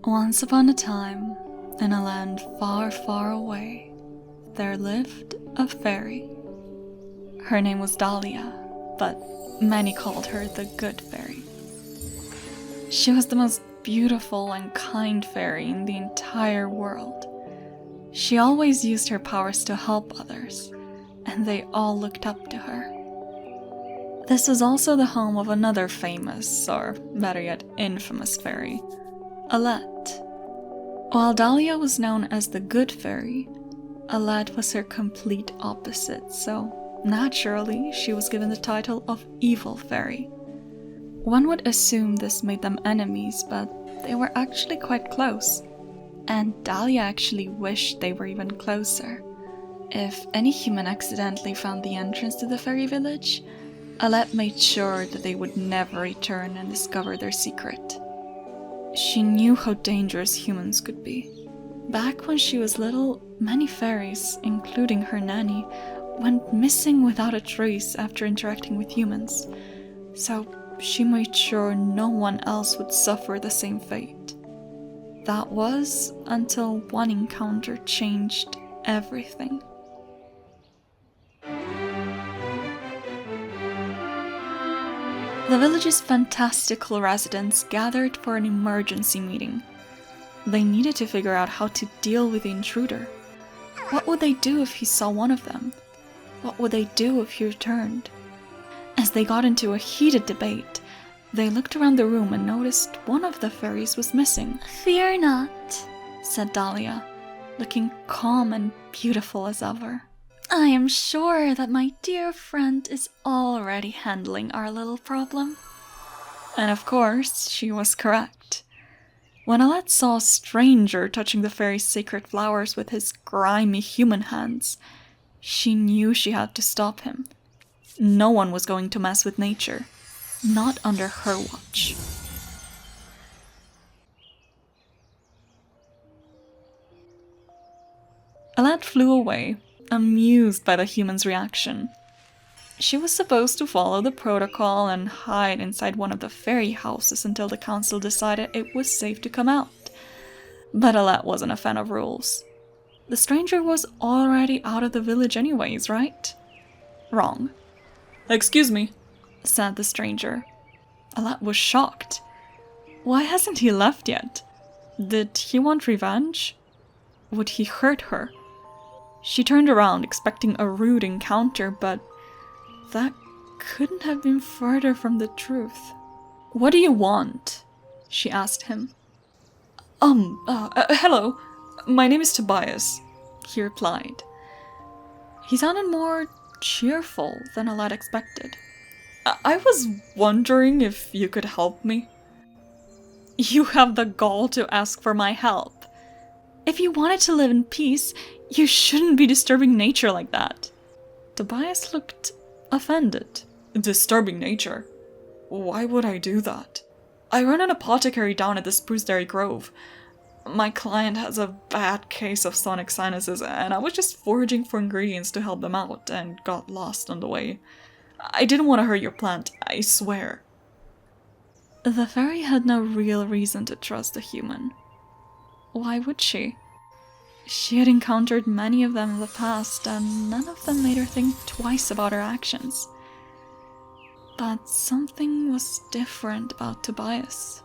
Once upon a time, in a land far, far away, there lived a fairy. Her name was Dahlia, but many called her the Good Fairy. She was the most beautiful and kind fairy in the entire world. She always used her powers to help others, and they all looked up to her. This was also the home of another famous, or better yet, infamous fairy, Alette. While Dahlia was known as the Good Fairy, Alette was her complete opposite, so naturally she was given the title of Evil Fairy. One would assume this made them enemies, but they were actually quite close, and Dahlia actually wished they were even closer. If any human accidentally found the entrance to the fairy village, Alette made sure that they would never return and discover their secret. She knew how dangerous humans could be. Back when she was little, many fairies, including her nanny, went missing without a trace after interacting with humans, so she made sure no one else would suffer the same fate. That was until one encounter changed everything. The village's fantastical residents gathered for an emergency meeting. They needed to figure out how to deal with the intruder. What would they do if he saw one of them? What would they do if he returned? As they got into a heated debate, they looked around the room and noticed one of the fairies was missing. "Fear not," said Dahlia, looking calm and beautiful as ever. "I am sure that my dear friend is already handling our little problem." And of course, she was correct. When Alette saw a stranger touching the fairy's sacred flowers with his grimy human hands, she knew she had to stop him. No one was going to mess with nature, not under her watch. Alette flew away, amused by the human's reaction. She was supposed to follow the protocol and hide inside one of the fairy houses until the council decided it was safe to come out. But Alette wasn't a fan of rules. The stranger was already out of the village anyways, right? Wrong. "Excuse me," said the stranger. Alette was shocked. Why hasn't he left yet? Did he want revenge? Would he hurt her? She turned around expecting a rude encounter, but that couldn't have been further from the truth. "What do you want?" she asked him. Hello, my name is Tobias," he replied. He sounded more cheerful than Alette expected. I was wondering if you could help me." "You have the gall to ask for my help. If you wanted to live in peace, you shouldn't be disturbing nature like that." Tobias looked offended. "Disturbing nature? Why would I do that? I run an apothecary down at the SimsBerrry Grove. My client has a bad case of sonic sinuses, and I was just foraging for ingredients to help them out and got lost on the way. I didn't want to hurt your plant, I swear." The fairy had no real reason to trust the human. Why would she? She had encountered many of them in the past, and none of them made her think twice about her actions. But something was different about Tobias.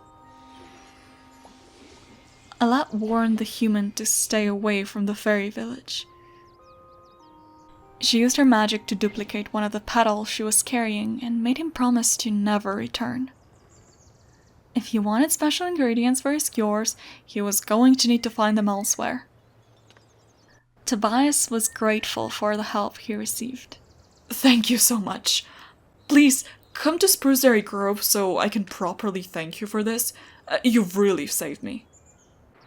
Alette warned the human to stay away from the fairy village. She used her magic to duplicate one of the petals she was carrying and made him promise to never return. If he wanted special ingredients for his cures, he was going to need to find them elsewhere. Tobias was grateful for the help he received. "Thank you so much. Please, come to SimsBerrry Grove so I can properly thank you for this. You've really saved me."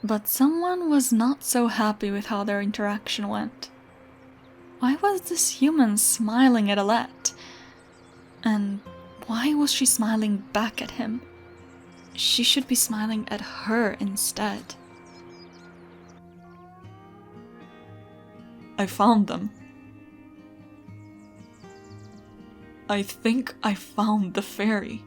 But someone was not so happy with how their interaction went. Why was this human smiling at Alette? And why was she smiling back at him? She should be smiling at her instead. "I found them. I think I found the fairy."